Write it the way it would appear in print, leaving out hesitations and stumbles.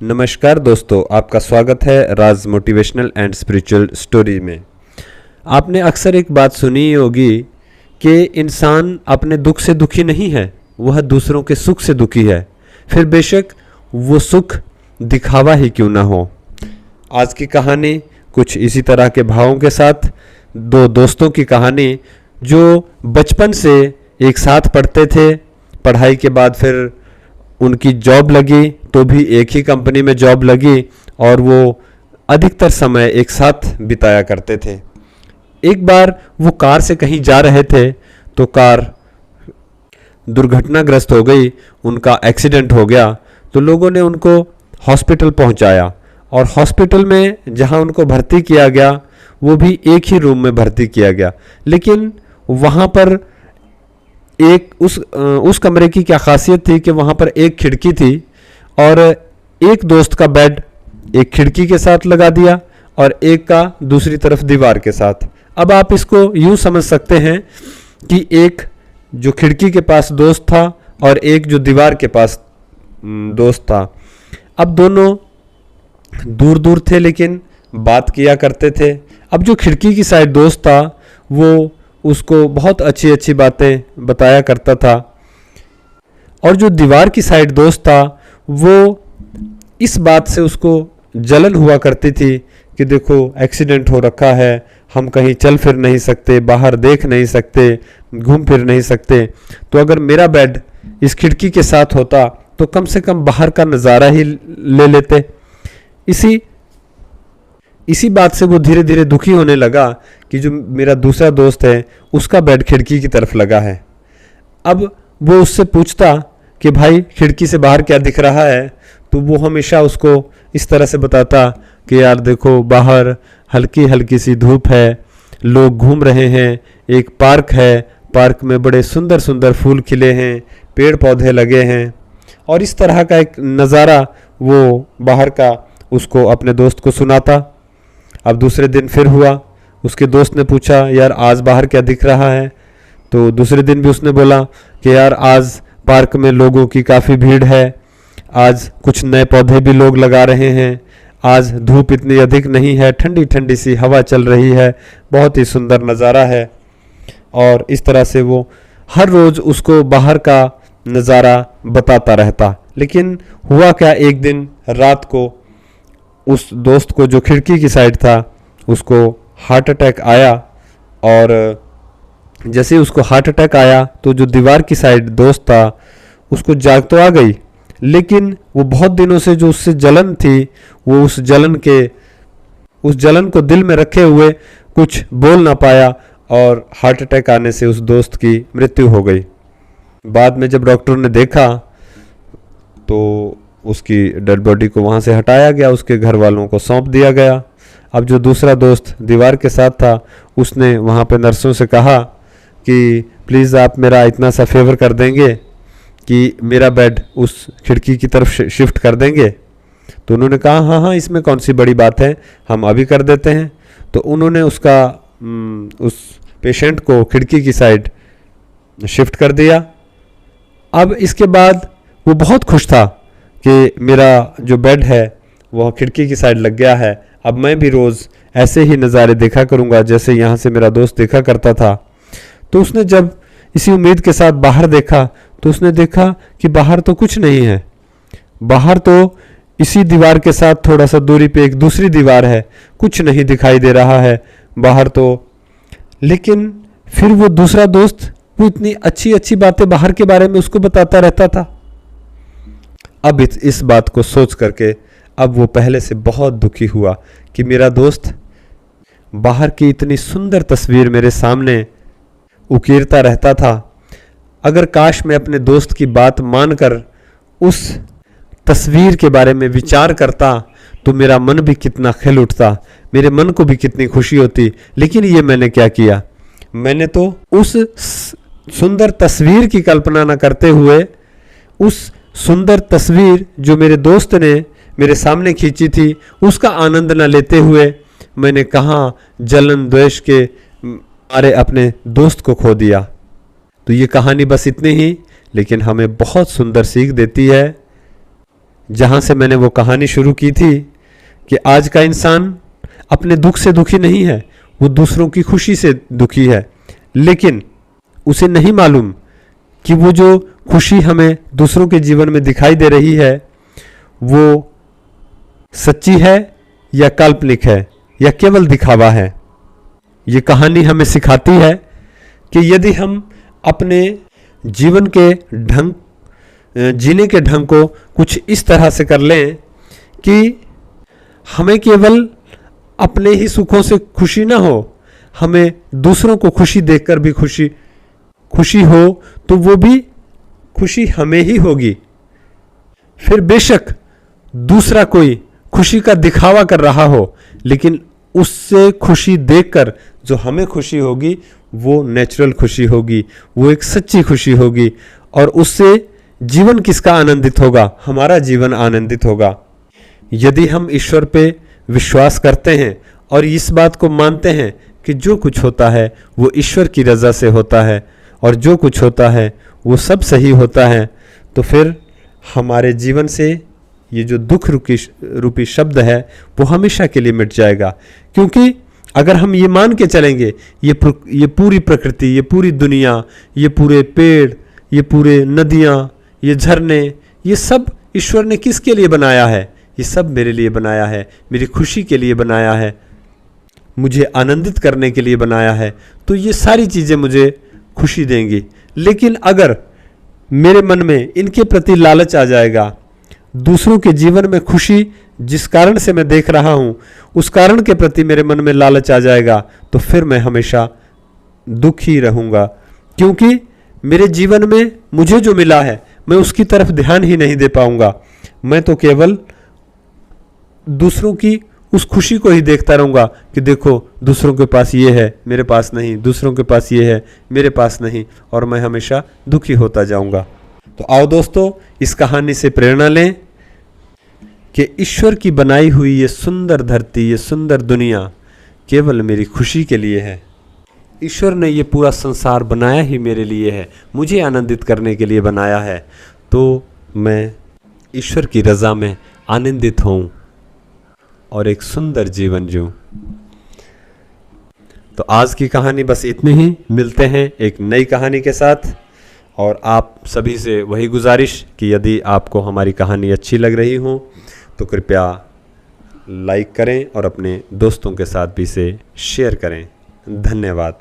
नमस्कार दोस्तों, आपका स्वागत है राज मोटिवेशनल एंड स्पिरिचुअल स्टोरी में। आपने अक्सर एक बात सुनी होगी कि इंसान अपने दुख से दुखी नहीं है, वह दूसरों के सुख से दुखी है, फिर बेशक वो सुख दिखावा ही क्यों ना हो। आज की कहानी कुछ इसी तरह के भावों के साथ, दो दोस्तों की कहानी जो बचपन से एक साथ पढ़ते थे, पढ़ाई के बाद फिर उनकी जॉब लगी तो भी एक ही कंपनी में जॉब लगी और वो अधिकतर समय एक साथ बिताया करते थे। एक बार वो कार से कहीं जा रहे थे तो कार दुर्घटनाग्रस्त हो गई, उनका एक्सीडेंट हो गया। तो लोगों ने उनको हॉस्पिटल पहुंचाया और हॉस्पिटल में जहां उनको भर्ती किया गया वो भी एक ही रूम में भर्ती किया गया। लेकिन वहां पर एक उस कमरे की क्या खासियत थी कि वहाँ पर एक खिड़की थी और एक दोस्त का बेड एक खिड़की के साथ लगा दिया और एक का दूसरी तरफ दीवार के साथ। अब आप इसको यूँ समझ सकते हैं कि एक जो खिड़की के पास दोस्त था और एक जो दीवार के पास दोस्त था। अब दोनों दूर दूर थे लेकिन बात किया करते थे। अब जो खिड़की की साइड दोस्त था वो उसको बहुत अच्छी अच्छी बातें बताया करता था और जो दीवार की साइड दोस्त था वो इस बात से उसको जलन हुआ करती थी कि देखो एक्सीडेंट हो रखा है, हम कहीं चल फिर नहीं सकते, बाहर देख नहीं सकते, घूम फिर नहीं सकते, तो अगर मेरा बेड इस खिड़की के साथ होता तो कम से कम बाहर का नज़ारा ही ले लेते। इसी बात से वो धीरे धीरे दुखी होने लगा कि जो मेरा दूसरा दोस्त है उसका बेड खिड़की की तरफ लगा है। अब वो उससे पूछता कि भाई खिड़की से बाहर क्या दिख रहा है, तो वो हमेशा उसको इस तरह से बताता कि यार देखो बाहर हल्की हल्की सी धूप है, लोग घूम रहे हैं, एक पार्क है, पार्क में बड़े सुंदर सुंदर फूल खिले हैं, पेड़ पौधे लगे हैं। और इस तरह का एक नज़ारा वो बाहर का उसको अपने दोस्त को सुनाता। अब दूसरे दिन फिर हुआ, उसके दोस्त ने पूछा यार आज बाहर क्या दिख रहा है, तो दूसरे दिन भी उसने बोला कि यार आज पार्क में लोगों की काफ़ी भीड़ है, आज कुछ नए पौधे भी लोग लगा रहे हैं, आज धूप इतनी अधिक नहीं है, ठंडी ठंडी सी हवा चल रही है, बहुत ही सुंदर नज़ारा है। और इस तरह से वो हर रोज़ उसको बाहर का नज़ारा बताता रहता। लेकिन हुआ क्या, एक दिन रात को उस दोस्त को जो खिड़की की साइड था उसको हार्ट अटैक आया और जैसे ही उसको हार्ट अटैक आया तो जो दीवार की साइड दोस्त था उसको जाग तो आ गई, लेकिन वो बहुत दिनों से जो उससे जलन थी वो उस जलन को दिल में रखे हुए कुछ बोल ना पाया और हार्ट अटैक आने से उस दोस्त की मृत्यु हो गई। बाद में जब डॉक्टर ने देखा तो उसकी डेड बॉडी को वहाँ से हटाया गया, उसके घर वालों को सौंप दिया गया। अब जो दूसरा दोस्त दीवार के साथ था उसने वहाँ पे नर्सों से कहा कि प्लीज़ आप मेरा इतना सा फेवर कर देंगे कि मेरा बेड उस खिड़की की तरफ शिफ्ट कर देंगे। तो उन्होंने कहा हाँ हाँ, इसमें कौन सी बड़ी बात है, हम अभी कर देते हैं। तो उन्होंने उस पेशेंट को खिड़की की साइड शिफ्ट कर दिया। अब इसके बाद वो बहुत खुश था कि मेरा जो बेड है वह खिड़की की साइड लग गया है, अब मैं भी रोज़ ऐसे ही नज़ारे देखा करूँगा जैसे यहाँ से मेरा दोस्त देखा करता था। तो उसने जब इसी उम्मीद के साथ बाहर देखा तो उसने देखा कि बाहर तो कुछ नहीं है, बाहर तो इसी दीवार के साथ थोड़ा सा दूरी पे एक दूसरी दीवार है, कुछ नहीं दिखाई दे रहा है बाहर तो। लेकिन फिर वो दूसरा दोस्त वो इतनी अच्छी अच्छी बातें बाहर के बारे में उसको बताता रहता था। अब इस बात को सोच करके अब वो पहले से बहुत दुखी हुआ कि मेरा दोस्त बाहर की इतनी सुंदर तस्वीर मेरे सामने उकेरता रहता था, अगर काश मैं अपने दोस्त की बात मानकर उस तस्वीर के बारे में विचार करता तो मेरा मन भी कितना खिल उठता, मेरे मन को भी कितनी खुशी होती। लेकिन ये मैंने क्या किया, मैंने तो उस सुंदर तस्वीर की कल्पना न करते हुए उस सुंदर तस्वीर जो मेरे दोस्त ने मेरे सामने खींची थी उसका आनंद न लेते हुए मैंने कहाँ जलन द्वेष के मारे अपने दोस्त को खो दिया। तो ये कहानी बस इतनी ही, लेकिन हमें बहुत सुंदर सीख देती है। जहाँ से मैंने वो कहानी शुरू की थी कि आज का इंसान अपने दुख से दुखी नहीं है, वो दूसरों की खुशी से दुखी है, लेकिन उसे नहीं मालूम कि वो जो खुशी हमें दूसरों के जीवन में दिखाई दे रही है वो सच्ची है या काल्पनिक है या केवल दिखावा है। ये कहानी हमें सिखाती है कि यदि हम अपने जीवन के ढंग, जीने के ढंग को कुछ इस तरह से कर लें कि हमें केवल अपने ही सुखों से खुशी ना हो, हमें दूसरों को खुशी देखकर भी खुशी हो, तो वो भी खुशी हमें ही होगी। फिर बेशक दूसरा कोई खुशी का दिखावा कर रहा हो, लेकिन उससे खुशी देखकर जो हमें खुशी होगी वो नेचुरल खुशी होगी, वो एक सच्ची खुशी होगी, और उससे जीवन किसका आनंदित होगा? हमारा जीवन आनंदित होगा। यदि हम ईश्वर पे विश्वास करते हैं और इस बात को मानते हैं कि जो कुछ होता है वो ईश्वर की रज़ा से होता है और जो कुछ होता है वो सब सही होता है, तो फिर हमारे जीवन से ये जो दुख रूपी शब्द है वो हमेशा के लिए मिट जाएगा। क्योंकि अगर हम ये मान के चलेंगे ये पूरी प्रकृति, ये पूरी दुनिया, ये पूरे पेड़, ये पूरे नदियाँ, ये झरने, ये सब ईश्वर ने किसके लिए बनाया है? ये सब मेरे लिए बनाया है, मेरी खुशी के लिए बनाया है, मुझे आनंदित करने के लिए बनाया है, तो ये सारी चीज़ें मुझे खुशी देंगी। लेकिन अगर मेरे मन में इनके प्रति लालच आ जाएगा, दूसरों के जीवन में खुशी जिस कारण से मैं देख रहा हूँ उस कारण के प्रति मेरे मन में लालच आ जाएगा, तो फिर मैं हमेशा दुखी रहूँगा। क्योंकि मेरे जीवन में मुझे जो मिला है मैं उसकी तरफ ध्यान ही नहीं दे पाऊँगा, मैं तो केवल दूसरों की उस खुशी को ही देखता रहूँगा कि देखो दूसरों के पास ये है मेरे पास नहीं, दूसरों के पास ये है मेरे पास नहीं, और मैं हमेशा दुखी होता जाऊँगा। तो आओ दोस्तों, इस कहानी से प्रेरणा लें कि ईश्वर की बनाई हुई ये सुंदर धरती, ये सुंदर दुनिया केवल मेरी खुशी के लिए है। ईश्वर ने ये पूरा संसार बनाया ही मेरे लिए है, मुझे आनंदित करने के लिए बनाया है, तो मैं ईश्वर की रज़ा में आनंदित हूँ और एक सुंदर जीवन जीऊँ। तो आज की कहानी बस इतनी ही, मिलते हैं एक नई कहानी के साथ। और आप सभी से वही गुजारिश कि यदि आपको हमारी कहानी अच्छी लग रही हो तो कृपया लाइक करें और अपने दोस्तों के साथ भी इसे शेयर करें। धन्यवाद।